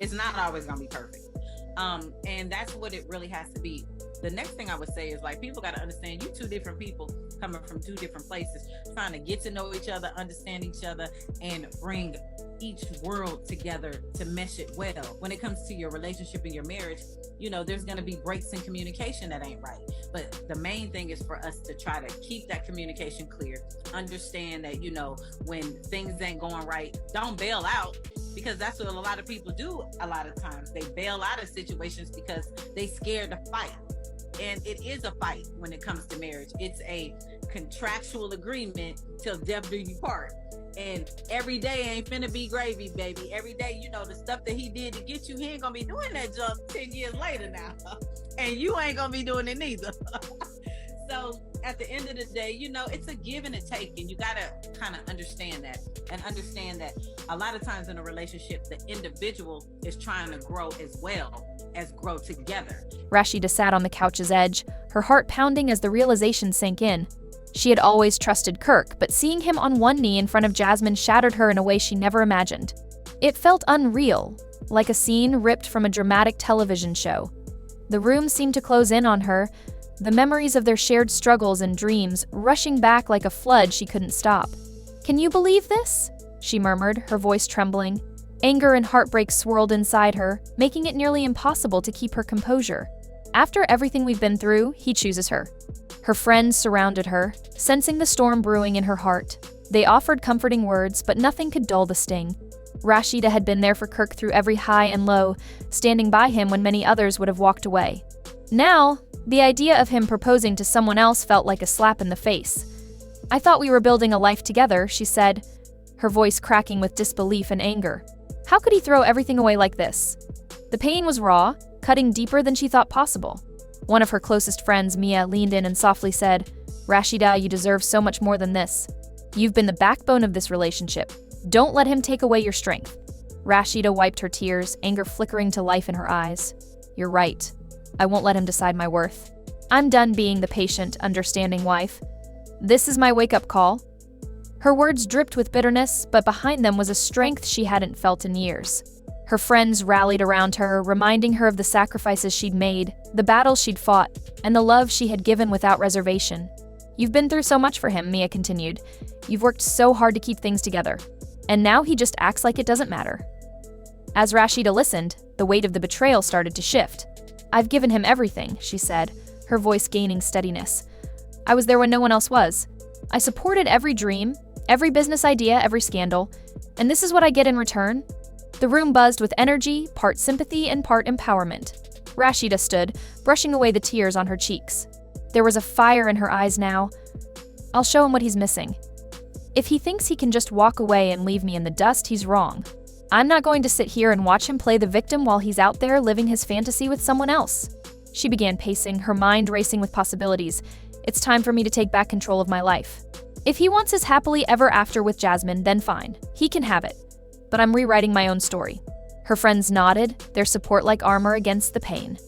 It's not always gonna be perfect. And that's what it really has to be. The next thing I would say is like people got to understand you two different people coming from two different places, trying to get to know each other, understand each other, and bring each world together to mesh it well. When it comes to your relationship and your marriage, there's going to be breaks in communication that ain't right. But the main thing is for us to try to keep that communication clear, understand that, when things ain't going right, don't bail out, because that's what a lot of people do. A lot of times they bail out of situations because they scared to fight. And it is a fight when it comes to marriage. It's a contractual agreement till death do you part. And every day ain't finna be gravy, baby. Every day, the stuff that he did to get you, he ain't gonna be doing that junk 10 years later now. And you ain't gonna be doing it neither. So at the end of the day, it's a give and a take, and you gotta kind of understand that, and understand that a lot of times in a relationship, the individual is trying to grow as well as grow together. Rasheeda sat on the couch's edge, her heart pounding as the realization sank in. She had always trusted Kirk, but seeing him on one knee in front of Jasmine shattered her in a way she never imagined. It felt unreal, like a scene ripped from a dramatic television show. The room seemed to close in on her, the memories of their shared struggles and dreams rushing back like a flood she couldn't stop. "Can you believe this?" she murmured, her voice trembling. Anger and heartbreak swirled inside her, making it nearly impossible to keep her composure. After everything we've been through, he chooses her. Her friends surrounded her, sensing the storm brewing in her heart. They offered comforting words, but nothing could dull the sting. Rasheeda had been there for Kirk through every high and low, standing by him when many others would have walked away. Now, the idea of him proposing to someone else felt like a slap in the face. "I thought we were building a life together," she said, her voice cracking with disbelief and anger. How could he throw everything away like this? The pain was raw, cutting deeper than she thought possible. One of her closest friends, Mia, leaned in and softly said, "Rasheeda, you deserve so much more than this. You've been the backbone of this relationship. Don't let him take away your strength." Rasheeda wiped her tears, anger flickering to life in her eyes. "You're right. I won't let him decide my worth. I'm done being the patient, understanding wife. This is my wake-up call." Her words dripped with bitterness, but behind them was a strength she hadn't felt in years. Her friends rallied around her, reminding her of the sacrifices she'd made, the battles she'd fought, and the love she had given without reservation. "You've been through so much for him," Mia continued. "You've worked so hard to keep things together. And now he just acts like it doesn't matter." As Rasheeda listened, the weight of the betrayal started to shift. "I've given him everything," she said, her voice gaining steadiness. "I was there when no one else was. I supported every dream, every business idea, every scandal. And this is what I get in return?" The room buzzed with energy, part sympathy and part empowerment. Rasheeda stood, brushing away the tears on her cheeks. There was a fire in her eyes now. "I'll show him what he's missing. If he thinks he can just walk away and leave me in the dust, he's wrong. I'm not going to sit here and watch him play the victim while he's out there living his fantasy with someone else." She began pacing, her mind racing with possibilities. "It's time for me to take back control of my life. If he wants his happily ever after with Jasmine, then fine. He can have it. But I'm rewriting my own story." Her friends nodded, their support like armor against the pain.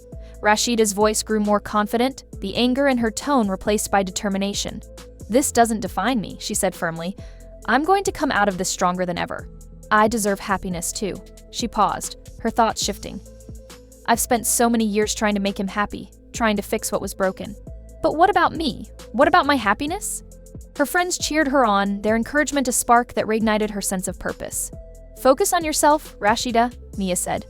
Rasheeda's voice grew more confident, the anger in her tone replaced by determination. "This doesn't define me," she said firmly. "I'm going to come out of this stronger than ever. I deserve happiness too." She paused, her thoughts shifting. "I've spent so many years trying to make him happy, trying to fix what was broken. But what about me? What about my happiness?" Her friends cheered her on, their encouragement a spark that reignited her sense of purpose. "Focus on yourself, Rasheeda," Mia said.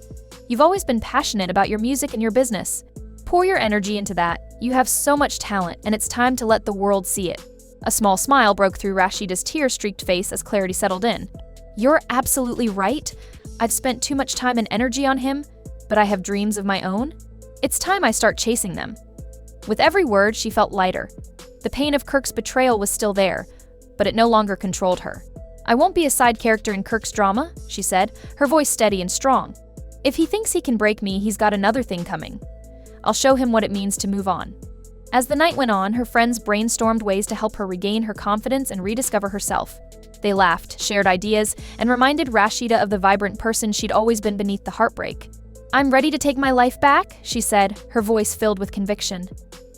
"You've always been passionate about your music and your business. Pour your energy into that. You have so much talent, and it's time to let the world see it." A small smile broke through Rasheeda's tear-streaked face as clarity settled in. "You're absolutely right. I've spent too much time and energy on him, but I have dreams of my own. It's time I start chasing them." With every word, she felt lighter. The pain of Kirk's betrayal was still there, but it no longer controlled her. "I won't be a side character in Kirk's drama," she said, her voice steady and strong. "If he thinks he can break me, he's got another thing coming. I'll show him what it means to move on." As the night went on, her friends brainstormed ways to help her regain her confidence and rediscover herself. They laughed, shared ideas, and reminded Rasheeda of the vibrant person she'd always been beneath the heartbreak. "I'm ready to take my life back," she said, her voice filled with conviction.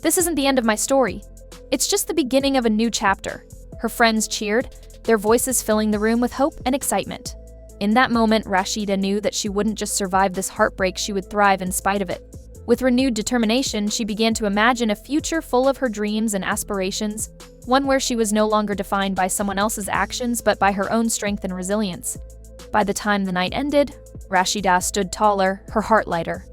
"This isn't the end of my story. It's just the beginning of a new chapter." Her friends cheered, their voices filling the room with hope and excitement. In that moment, Rasheeda knew that she wouldn't just survive this heartbreak, she would thrive in spite of it. With renewed determination, she began to imagine a future full of her dreams and aspirations, one where she was no longer defined by someone else's actions but by her own strength and resilience. By the time the night ended, Rasheeda stood taller, her heart lighter.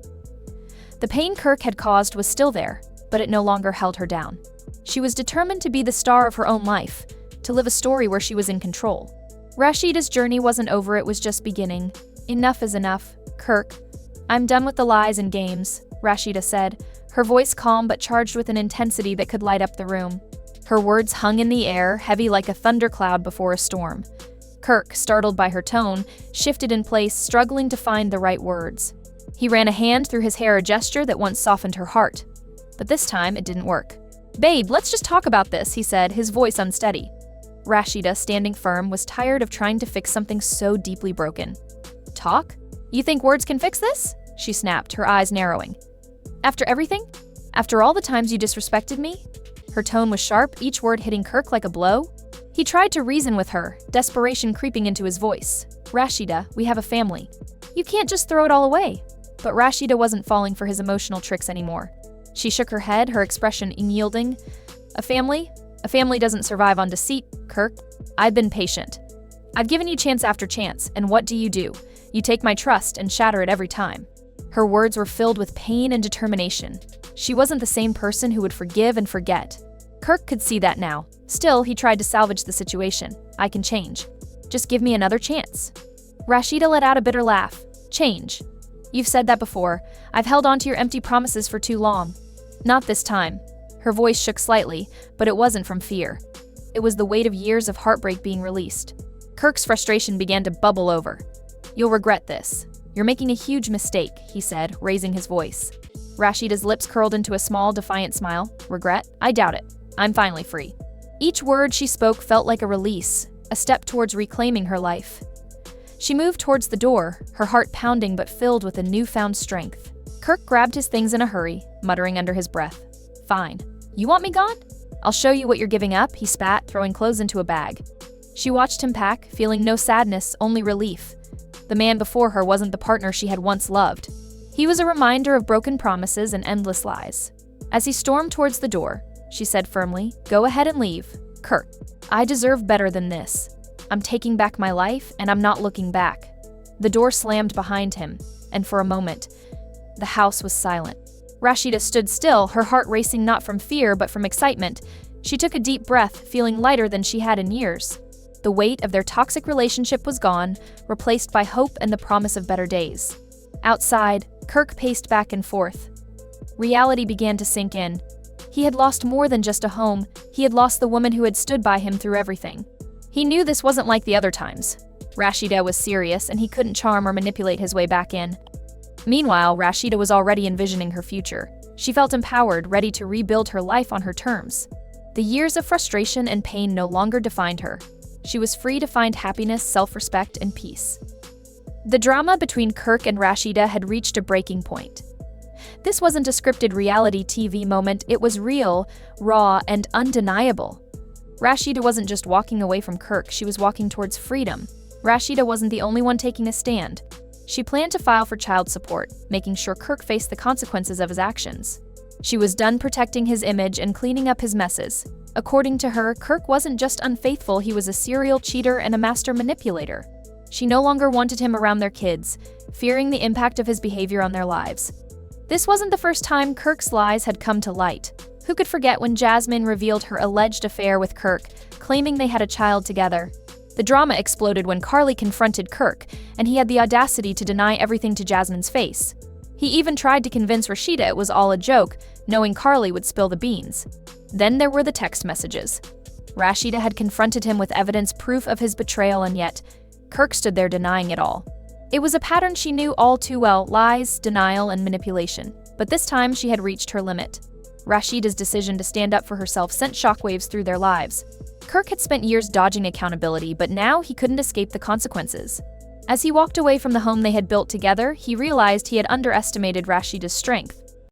The pain Kirk had caused was still there, but it no longer held her down. She was determined to be the star of her own life, to live a story where she was in control. Rasheeda's journey wasn't over, it was just beginning. Enough is enough, Kirk. I'm done with the lies and games, Rasheeda said, her voice calm but charged with an intensity that could light up the room. Her words hung in the air, heavy like a thundercloud before a storm. Kirk, startled by her tone, shifted in place, struggling to find the right words. He ran a hand through his hair, a gesture that once softened her heart. But this time, it didn't work. "Babe, let's just talk about this," he said, his voice unsteady. Rasheeda, standing firm, was tired of trying to fix something so deeply broken. "Talk? You think words can fix this?" she snapped, her eyes narrowing. "After everything? After all the times you disrespected me?" Her tone was sharp, each word hitting Kirk like a blow. He tried to reason with her, desperation creeping into his voice. "Rasheeda, we have a family. You can't just throw it all away." But Rasheeda wasn't falling for his emotional tricks anymore. She shook her head, her expression unyielding. A family? A family doesn't survive on deceit, Kirk. I've been patient. I've given you chance after chance, and what do? You take my trust and shatter it every time." Her words were filled with pain and determination. She wasn't the same person who would forgive and forget. Kirk could see that now. Still, he tried to salvage the situation. "I can change. Just give me another chance." Rasheeda let out a bitter laugh. "Change? You've said that before. I've held on to your empty promises for too long." "Not this time." Her voice shook slightly, but it wasn't from fear. It was the weight of years of heartbreak being released. Kirk's frustration began to bubble over. "You'll regret this. You're making a huge mistake," he said, raising his voice. Rasheeda's lips curled into a small, defiant smile. "Regret? I doubt it. I'm finally free." Each word she spoke felt like a release, a step towards reclaiming her life. She moved towards the door, her heart pounding but filled with a newfound strength. Kirk grabbed his things in a hurry, muttering under his breath. "Fine. You want me gone? I'll show you what you're giving up," he spat, throwing clothes into a bag. She watched him pack, feeling no sadness, only relief. The man before her wasn't the partner she had once loved. He was a reminder of broken promises and endless lies. As he stormed towards the door, she said firmly, "Go ahead and leave. Kirk, I deserve better than this. I'm taking back my life, and I'm not looking back." The door slammed behind him, and for a moment, the house was silent. Rasheeda stood still, her heart racing not from fear but from excitement. She took a deep breath, feeling lighter than she had in years. The weight of their toxic relationship was gone, replaced by hope and the promise of better days. Outside, Kirk paced back and forth. Reality began to sink in. He had lost more than just a home, he had lost the woman who had stood by him through everything. He knew this wasn't like the other times. Rasheeda was serious, and he couldn't charm or manipulate his way back in. Meanwhile, Rasheeda was already envisioning her future. She felt empowered, ready to rebuild her life on her terms. The years of frustration and pain no longer defined her. She was free to find happiness, self-respect, and peace. The drama between Kirk and Rasheeda had reached a breaking point. This wasn't a scripted reality TV moment, it was real, raw, and undeniable. Rasheeda wasn't just walking away from Kirk, she was walking towards freedom. Rasheeda wasn't the only one taking a stand. She planned to file for child support, making sure Kirk faced the consequences of his actions. She was done protecting his image and cleaning up his messes. According to her, Kirk wasn't just unfaithful, he was a serial cheater and a master manipulator. She no longer wanted him around their kids, fearing the impact of his behavior on their lives. This wasn't the first time Kirk's lies had come to light. Who could forget when Jasmine revealed her alleged affair with Kirk, claiming they had a child together? The drama exploded when Carly confronted Kirk, and he had the audacity to deny everything to Jasmine's face. He even tried to convince Rasheeda it was all a joke, knowing Carly would spill the beans. Then there were the text messages. Rasheeda had confronted him with evidence, proof of his betrayal, and yet Kirk stood there denying it all. It was a pattern she knew all too well: lies, denial, and manipulation. But this time she had reached her limit. Rasheeda's decision to stand up for herself sent shockwaves through their lives. Kirk had spent years dodging accountability, but now he couldn't escape the consequences. As he walked away from the home they had built together, he realized he had underestimated Rasheeda's strength.